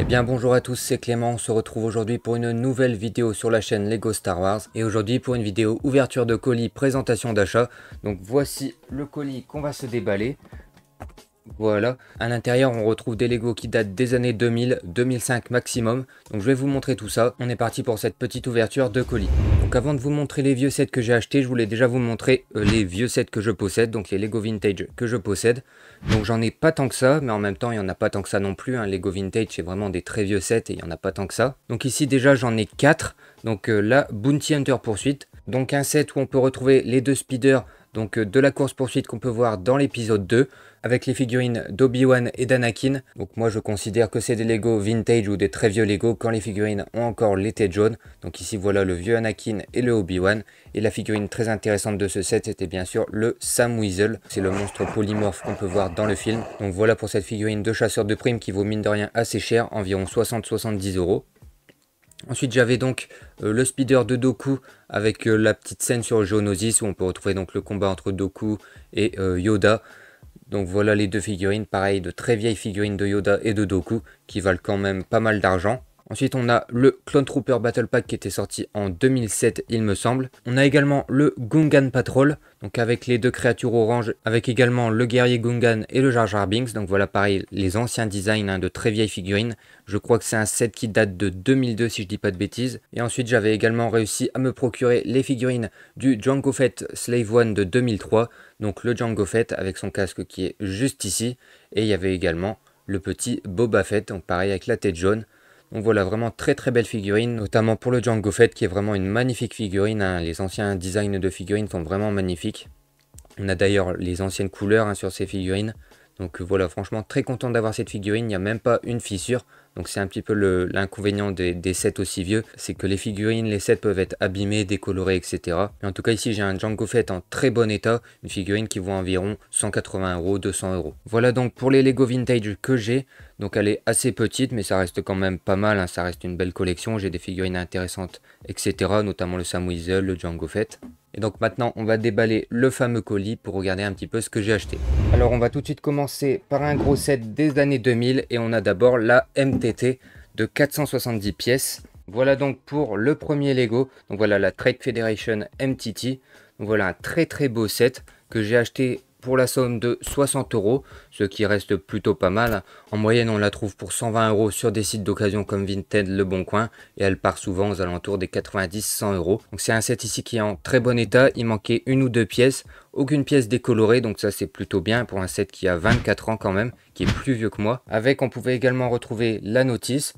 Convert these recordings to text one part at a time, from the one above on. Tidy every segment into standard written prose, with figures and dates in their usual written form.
bien bonjour à tous, c'est Clément, on se retrouve aujourd'hui pour une nouvelle vidéo sur la chaîne Lego Star Wars. Et aujourd'hui pour une vidéo ouverture de colis, présentation d'achat. Donc voici le colis qu'on va se déballer. Voilà, à l'intérieur on retrouve des Lego qui datent des années 2000, 2005 maximum. Donc je vais vous montrer tout ça. On est parti pour cette petite ouverture de colis. Donc avant de vous montrer les vieux sets que j'ai achetés, je voulais déjà vous montrer les vieux sets que je possède. Donc les Lego Vintage que je possède. Donc j'en ai pas tant que ça, mais en même temps il n'y en a pas tant que ça non plus. Lego Vintage c'est vraiment des très vieux sets et il n'y en a pas tant que ça. Donc ici déjà j'en ai 4. Donc là, Bounty Hunter Poursuite. Donc un set où on peut retrouver les deux speeders donc de la course poursuite qu'on peut voir dans l'épisode 2 avec les figurines d'Obi-Wan et d'Anakin. Donc moi je considère que c'est des Lego vintage ou des très vieux Lego quand les figurines ont encore les têtes jaunes. Donc ici voilà le vieux Anakin et le Obi-Wan. Et la figurine très intéressante de ce set c'était bien sûr le Sam Whistle. C'est le monstre polymorphe qu'on peut voir dans le film. Donc voilà pour cette figurine de chasseur de primes qui vaut mine de rien assez cher, environ 60-70 €. Ensuite j'avais donc le speeder de Dooku avec la petite scène sur Geonosis où on peut retrouver donc le combat entre Dooku et Yoda. Donc voilà les deux figurines, pareil de très vieilles figurines de Yoda et de Dooku qui valent quand même pas mal d'argent. Ensuite on a le Clone Trooper Battle Pack qui était sorti en 2007 il me semble. On a également le Gungan Patrol, donc avec les deux créatures oranges, avec également le guerrier Gungan et le Jar Jar Binks. Donc voilà pareil les anciens designs de très vieilles figurines. Je crois que c'est un set qui date de 2002 si je dis pas de bêtises. Et ensuite j'avais également réussi à me procurer les figurines du Jango Fett Slave One de 2003. Donc le Jango Fett avec son casque qui est juste ici. Et il y avait également le petit Boba Fett, donc pareil avec la tête jaune. Donc voilà, vraiment très très belle figurine, notamment pour le Jango Fett qui est vraiment une magnifique figurine. Les anciens designs de figurines sont vraiment magnifiques. On a d'ailleurs les anciennes couleurs sur ces figurines. Donc voilà, franchement très content d'avoir cette figurine, il n'y a même pas une fissure. Donc c'est un petit peu l'inconvénient des sets aussi vieux, c'est que les figurines, les sets peuvent être abîmés, décolorés, etc. Mais en tout cas ici j'ai un Jango Fett en très bon état, une figurine qui vaut environ 180 €, 200 €. Voilà donc pour les Lego Vintage que j'ai. Donc elle est assez petite mais ça reste quand même pas mal, ça reste une belle collection, j'ai des figurines intéressantes, etc. Notamment le Sam Whistle, le Jango Fett. Et donc maintenant on va déballer le fameux colis pour regarder un petit peu ce que j'ai acheté. Alors on va tout de suite commencer par un gros set des années 2000 et on a d'abord la MTT de 470 pièces. Voilà donc pour le premier Lego, donc voilà la Trade Federation MTT. Donc voilà un très très beau set que j'ai acheté pour la somme de 60 €, ce qui reste plutôt pas mal. En moyenne, on la trouve pour 120 € sur des sites d'occasion comme Vinted, Le Bon Coin, et elle part souvent aux alentours des 90-100 €. Donc c'est un set ici qui est en très bon état, il manquait une ou deux pièces, aucune pièce décolorée, donc ça c'est plutôt bien pour un set qui a 24 ans quand même, qui est plus vieux que moi. Avec, on pouvait également retrouver la notice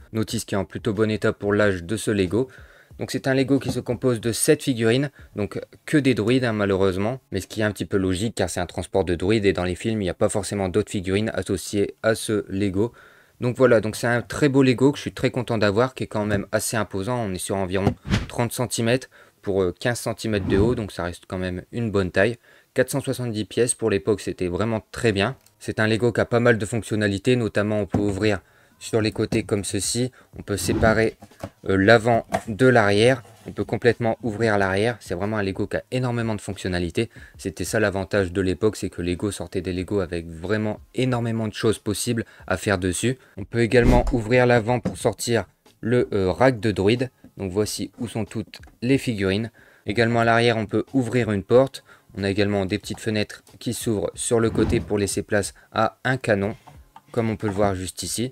qui est en plutôt bon état pour l'âge de ce Lego. Donc c'est un Lego qui se compose de 7 figurines, donc que des droïdes malheureusement, mais ce qui est un petit peu logique car c'est un transport de droïdes et dans les films il n'y a pas forcément d'autres figurines associées à ce Lego. Donc voilà, donc c'est un très beau Lego que je suis très content d'avoir, qui est quand même assez imposant, on est sur environ 30 cm pour 15 cm de haut, donc ça reste quand même une bonne taille. 470 pièces pour l'époque c'était vraiment très bien. C'est un Lego qui a pas mal de fonctionnalités, notamment on peut ouvrir sur les côtés comme ceci, on peut séparer l'avant de l'arrière, on peut complètement ouvrir l'arrière, c'est vraiment un Lego qui a énormément de fonctionnalités. C'était ça l'avantage de l'époque, c'est que Lego sortait des Lego avec vraiment énormément de choses possibles à faire dessus. On peut également ouvrir l'avant pour sortir le rack de droïde, donc voici où sont toutes les figurines. Également à l'arrière on peut ouvrir une porte, on a également des petites fenêtres qui s'ouvrent sur le côté pour laisser place à un canon, comme on peut le voir juste ici.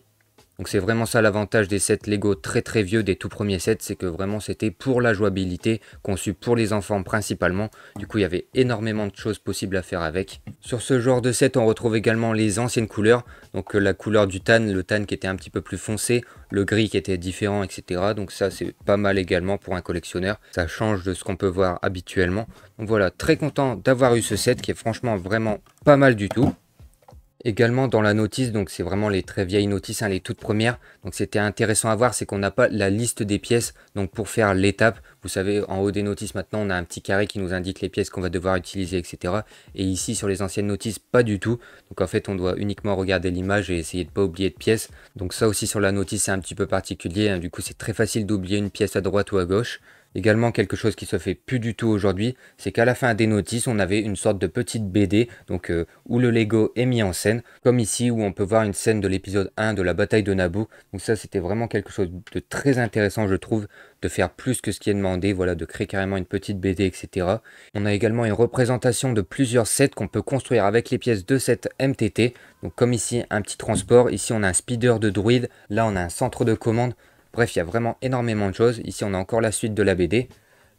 Donc c'est vraiment ça l'avantage des sets Lego très très vieux, des tout premiers sets, c'est que vraiment c'était pour la jouabilité, conçu pour les enfants principalement. Du coup il y avait énormément de choses possibles à faire avec. Sur ce genre de set on retrouve également les anciennes couleurs, donc la couleur du tan, le tan qui était un petit peu plus foncé, le gris qui était différent, etc. Donc ça c'est pas mal également pour un collectionneur, ça change de ce qu'on peut voir habituellement. Donc voilà, très content d'avoir eu ce set qui est franchement vraiment pas mal du tout. Également dans la notice, donc c'est vraiment les très vieilles notices, les toutes premières. Donc c'était intéressant à voir, c'est qu'on n'a pas la liste des pièces. Donc pour faire l'étape, vous savez, en haut des notices maintenant, on a un petit carré qui nous indique les pièces qu'on va devoir utiliser, etc. Et ici sur les anciennes notices, pas du tout. Donc en fait, on doit uniquement regarder l'image et essayer de ne pas oublier de pièces. Donc ça aussi sur la notice, c'est un petit peu particulier. Du coup, c'est très facile d'oublier une pièce à droite ou à gauche. Également quelque chose qui se fait plus du tout aujourd'hui, c'est qu'à la fin des notices, on avait une sorte de petite BD, donc où le Lego est mis en scène, comme ici où on peut voir une scène de l'épisode 1 de la bataille de Naboo. Donc ça, c'était vraiment quelque chose de très intéressant, je trouve, de faire plus que ce qui est demandé, voilà, de créer carrément une petite BD, etc. On a également une représentation de plusieurs sets qu'on peut construire avec les pièces de cette MTT. Donc comme ici, un petit transport, ici on a un speeder de droïde, là on a un centre de commande. Bref, il y a vraiment énormément de choses. Ici, on a encore la suite de la BD.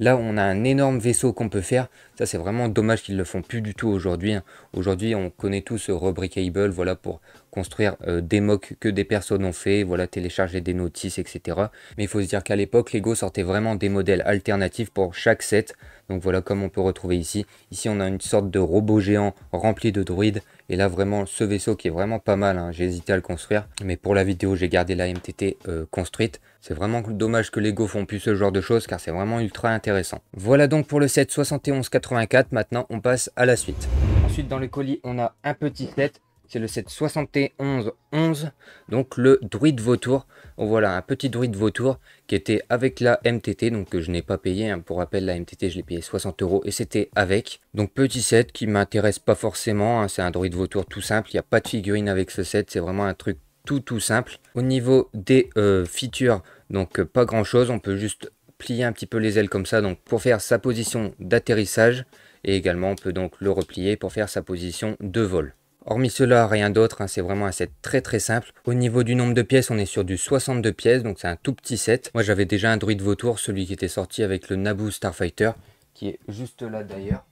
Là, on a un énorme vaisseau qu'on peut faire. Ça, c'est vraiment dommage qu'ils ne le font plus du tout aujourd'hui. Aujourd'hui, on connaît tous Rebrickable, voilà, pour construire des mocks que des personnes ont fait, voilà, télécharger des notices, etc. Mais il faut se dire qu'à l'époque, Lego sortait vraiment des modèles alternatifs pour chaque set. Donc voilà, comme on peut retrouver ici. Ici, on a une sorte de robot géant rempli de droïdes. Et là, vraiment, ce vaisseau qui est vraiment pas mal, hein. J'ai hésité à le construire. Mais pour la vidéo, j'ai gardé la MTT construite. C'est vraiment dommage que Lego font plus ce genre de choses, car c'est vraiment ultra intéressant. Voilà donc pour le set 7184. Maintenant, on passe à la suite. Ensuite, dans le colis, on a un petit set. C'est le set 7111, donc le druide vautour. Donc voilà, un petit druide vautour qui était avec la MTT, donc que je n'ai pas payé. Hein. Pour rappel, la MTT, je l'ai payé 60 € et c'était avec. Donc petit set qui m'intéresse pas forcément. Hein. C'est un druide vautour tout simple. Il n'y a pas de figurine avec ce set. C'est vraiment un truc tout simple. Au niveau des features, donc pas grand chose. On peut juste plier un petit peu les ailes comme ça, donc pour faire sa position d'atterrissage. Et également, on peut donc le replier pour faire sa position de vol. Hormis cela, rien d'autre, hein, c'est vraiment un set très simple. Au niveau du nombre de pièces, on est sur du 62 pièces, donc c'est un tout petit set. Moi j'avais déjà un druide vautour, celui qui était sorti avec le Naboo Starfighter, qui est juste là d'ailleurs.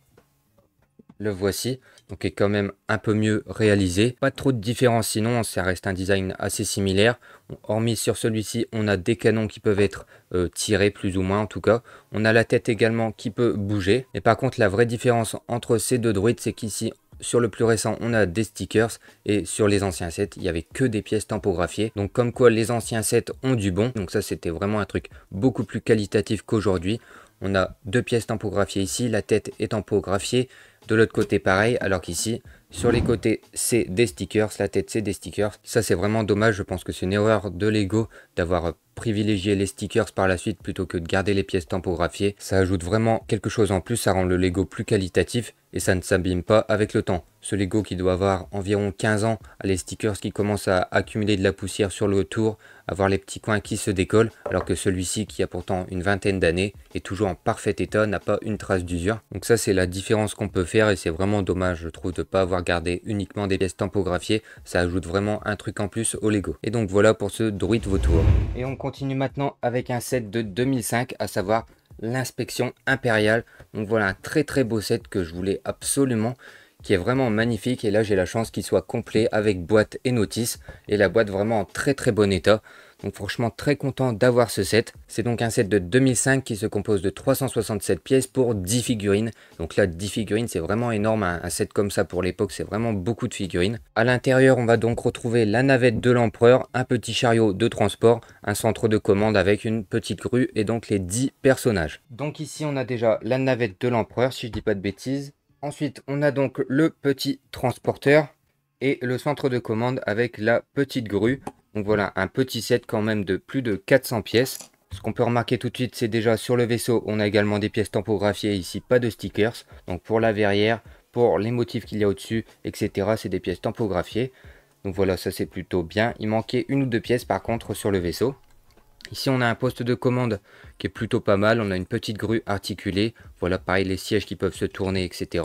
Le voici, donc est quand même un peu mieux réalisé. Pas trop de différence sinon, ça reste un design assez similaire. Hormis sur celui-ci, on a des canons qui peuvent être tirés plus ou moins en tout cas. On a la tête également qui peut bouger. Et par contre, la vraie différence entre ces deux droïdes, c'est qu'ici, sur le plus récent, on a des stickers et sur les anciens sets, il n'y avait que des pièces tampographiées. Donc comme quoi les anciens sets ont du bon. Donc ça, c'était vraiment un truc beaucoup plus qualitatif qu'aujourd'hui. On a deux pièces tampographiées ici, la tête est tampographiée. De l'autre côté pareil, alors qu'ici, sur les côtés c'est des stickers, la tête c'est des stickers. Ça c'est vraiment dommage, je pense que c'est une erreur de Lego d'avoir privilégié les stickers par la suite plutôt que de garder les pièces tampographiées. Ça ajoute vraiment quelque chose en plus, ça rend le Lego plus qualitatif et ça ne s'abîme pas avec le temps. Ce Lego qui doit avoir environ 15 ans a les stickers qui commencent à accumuler de la poussière sur le tour, avoir les petits coins qui se décollent, alors que celui-ci qui a pourtant une vingtaine d'années est toujours en parfait état, n'a pas une trace d'usure. Donc ça c'est la différence qu'on peut faire et c'est vraiment dommage je trouve de ne pas avoir gardé uniquement des pièces tampographiées. Ça ajoute vraiment un truc en plus au Lego. Et donc voilà pour ce druide vautour. Et on continue maintenant avec un set de 2005, à savoir l'inspection impériale. Donc voilà un très beau set que je voulais absolument, qui est vraiment magnifique. Et là j'ai la chance qu'il soit complet avec boîte et notice. Et la boîte vraiment en très bon état. Donc franchement très content d'avoir ce set. C'est donc un set de 2005 qui se compose de 367 pièces pour 10 figurines. Donc là 10 figurines c'est vraiment énorme. Un set comme ça pour l'époque c'est vraiment beaucoup de figurines. À l'intérieur on va donc retrouver la navette de l'empereur, un petit chariot de transport, un centre de commande avec une petite grue et donc les 10 personnages. Donc ici on a déjà la navette de l'empereur si je dis pas de bêtises. Ensuite on a donc le petit transporteur et le centre de commande avec la petite grue. Donc voilà, un petit set quand même de plus de 400 pièces. Ce qu'on peut remarquer tout de suite, c'est déjà sur le vaisseau, on a également des pièces tampographiées, ici pas de stickers. Donc pour la verrière, pour les motifs qu'il y a au-dessus, etc. c'est des pièces tampographiées. Donc voilà, ça c'est plutôt bien. Il manquait une ou deux pièces par contre sur le vaisseau. Ici on a un poste de commande qui est plutôt pas mal, on a une petite grue articulée. Voilà pareil les sièges qui peuvent se tourner, etc.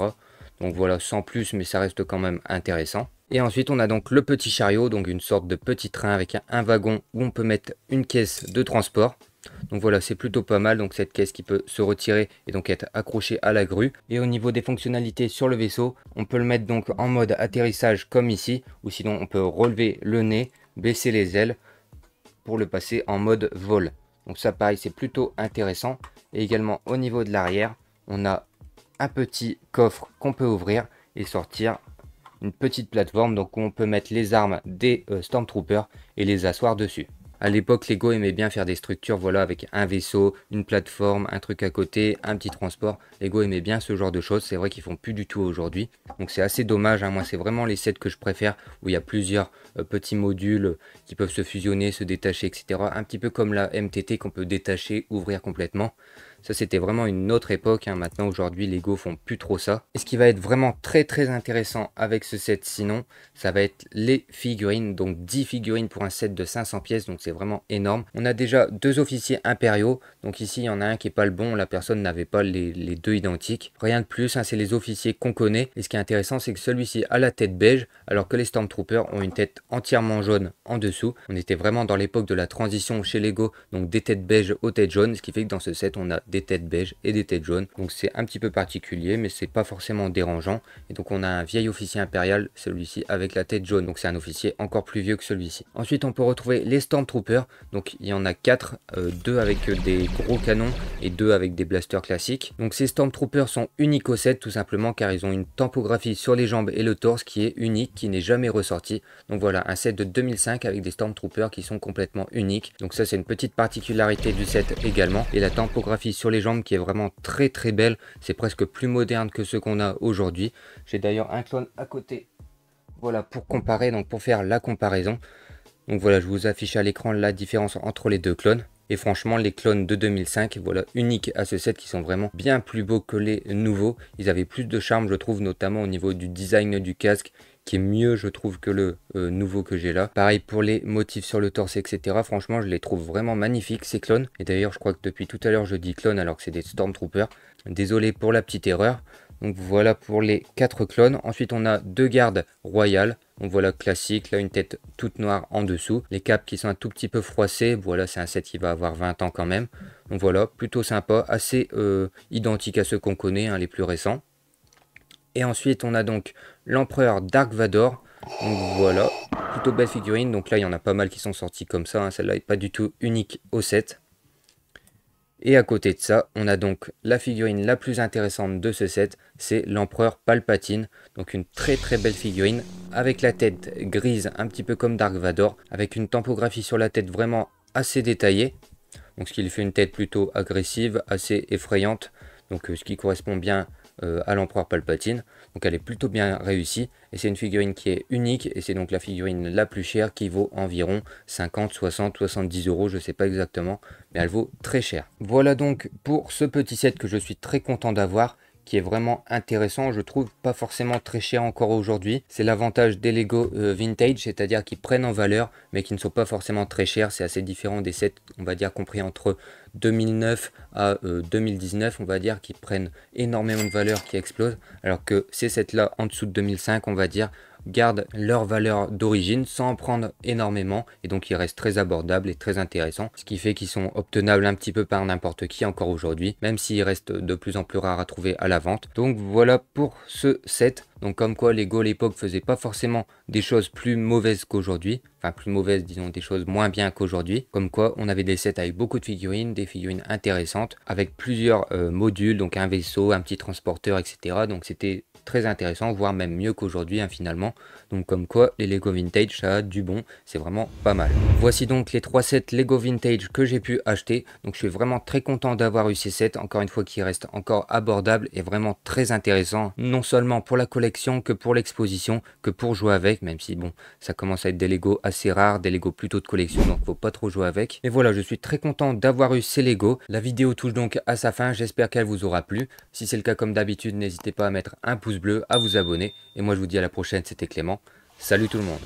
Donc voilà, sans plus, mais ça reste quand même intéressant. Et ensuite, on a donc le petit chariot, donc une sorte de petit train avec un wagon où on peut mettre une caisse de transport. Donc voilà, c'est plutôt pas mal, donc cette caisse qui peut se retirer et donc être accrochée à la grue. Et au niveau des fonctionnalités sur le vaisseau, on peut le mettre donc en mode atterrissage comme ici, ou sinon on peut relever le nez, baisser les ailes pour le passer en mode vol. Donc ça pareil, c'est plutôt intéressant. Et également au niveau de l'arrière, on a un petit coffre qu'on peut ouvrir et sortir une petite plateforme donc où on peut mettre les armes des Stormtroopers et les asseoir dessus. À l'époque, Lego aimait bien faire des structures, voilà, avec un vaisseau, une plateforme, un truc à côté, un petit transport. Lego aimait bien ce genre de choses, c'est vrai qu'ils font plus du tout aujourd'hui. Donc c'est assez dommage, hein. Moi c'est vraiment les sets que je préfère, où il y a plusieurs petits modules qui peuvent se fusionner, se détacher, etc. Un petit peu comme la MTT qu'on peut détacher, ouvrir complètement. Ça c'était vraiment une autre époque, hein. Maintenant aujourd'hui Lego font plus trop ça. Et ce qui va être vraiment très intéressant avec ce set sinon, ça va être les figurines. Donc 10 figurines pour un set de 500 pièces, donc c'est vraiment énorme. On a déjà 2 officiers impériaux, donc ici il y en a un qui est pas le bon, la personne n'avait pas les deux identiques. Rien de plus, hein, c'est les officiers qu'on connaît. Et ce qui est intéressant, c'est que celui-ci a la tête beige, alors que les Stormtroopers ont une tête entièrement jaune en dessous. On était vraiment dans l'époque de la transition chez Lego, donc des têtes beiges aux têtes jaunes, ce qui fait que dans ce set on a des têtes beiges et des têtes jaunes. Donc c'est un petit peu particulier, mais c'est pas forcément dérangeant. Et donc on a un vieil officier impérial, celui-ci avec la tête jaune, donc c'est un officier encore plus vieux que celui-ci. Ensuite on peut retrouver les Stormtroopers, donc il y en a 4, 2 avec des gros canons et 2 avec des blasters classiques. Donc ces Stormtroopers sont uniques au set tout simplement car ils ont une tempographie sur les jambes et le torse qui est unique, qui n'est jamais ressorti. Donc voilà, un set de 2005 avec des Stormtroopers qui sont complètement uniques. Donc ça c'est une petite particularité du set également. Et la tempographie sur les jambes qui est vraiment très belle. C'est presque plus moderne que ce qu'on a aujourd'hui. J'ai d'ailleurs un clone à côté. Voilà, pour comparer, donc pour faire la comparaison. Donc voilà, je vous affiche à l'écran la différence entre les deux clones. Et franchement, les clones de 2005, voilà, uniques à ce set, qui sont vraiment bien plus beaux que les nouveaux. Ils avaient plus de charme, je trouve, notamment au niveau du design du casque, qui est mieux, je trouve, que le nouveau que j'ai là. Pareil pour les motifs sur le torse, etc. Franchement, je les trouve vraiment magnifiques, ces clones. Et d'ailleurs, je crois que depuis tout à l'heure, je dis clones alors que c'est des Stormtroopers. Désolé pour la petite erreur. Donc voilà pour les 4 clones. Ensuite, on a 2 gardes royales. Donc voilà, classique, là une tête toute noire en dessous. Les capes qui sont un tout petit peu froissées. Voilà, c'est un set qui va avoir 20 ans quand même. Donc voilà, plutôt sympa, assez identique à ceux qu'on connaît, hein, les plus récents. Et ensuite, on a donc l'empereur Dark Vador. Donc voilà, plutôt belle figurine. Donc là, il y en a pas mal qui sont sortis comme ça, hein. Celle-là n'est pas du tout unique au set. Et à côté de ça, on a donc la figurine la plus intéressante de ce set, c'est l'empereur Palpatine. Donc une très belle figurine avec la tête grise, un petit peu comme Dark Vador, avec une tempographie sur la tête vraiment assez détaillée. Donc ce qui lui fait une tête plutôt agressive, assez effrayante. Donc ce qui correspond bien à l'empereur Palpatine. Donc elle est plutôt bien réussie et c'est une figurine qui est unique et c'est donc la figurine la plus chère qui vaut environ 50, 60, 70 euros, je ne sais pas exactement, mais elle vaut très cher. Voilà donc pour ce petit set que je suis très content d'avoir, qui est vraiment intéressant, je trouve, pas forcément très cher encore aujourd'hui. C'est l'avantage des Lego vintage, c'est-à-dire qu'ils prennent en valeur mais qui ne sont pas forcément très chers. C'est assez différent des sets, on va dire, compris entre 2009 à 2019, on va dire, qui prennent énormément de valeur, qui explosent, alors que ces sets là en dessous de 2005, on va dire, gardent leur valeur d'origine sans en prendre énormément et donc ils restent très abordables et très intéressants, ce qui fait qu'ils sont obtenables un petit peu par n'importe qui encore aujourd'hui, même s'ils restent de plus en plus rares à trouver à la vente. Donc voilà pour ce set. Donc comme quoi Lego à l'époque faisait pas forcément des choses plus mauvaises qu'aujourd'hui, enfin plus mauvaises, disons, des choses moins bien qu'aujourd'hui. Comme quoi on avait des sets avec beaucoup de figurines, des figurines intéressantes, avec plusieurs modules, donc un vaisseau, un petit transporteur, etc. Donc c'était très intéressant, voire même mieux qu'aujourd'hui, hein, finalement. Donc comme quoi les Lego Vintage, ça a du bon, c'est vraiment pas mal. Voici donc les 3 sets Lego Vintage que j'ai pu acheter. Donc je suis vraiment très content d'avoir eu ces sets, encore une fois qui restent encore abordables et vraiment très intéressants, non seulement pour la collection que pour l'exposition, que pour jouer avec, même si bon, ça commence à être des Lego assez rares, des Lego plutôt de collection, donc faut pas trop jouer avec. Mais voilà, je suis très content d'avoir eu ces Lego. La vidéo touche donc à sa fin, j'espère qu'elle vous aura plu. Si c'est le cas, comme d'habitude, n'hésitez pas à mettre un pouce bleu, à vous abonner. Et moi je vous dis à la prochaine, c'était Clément. Salut tout le monde.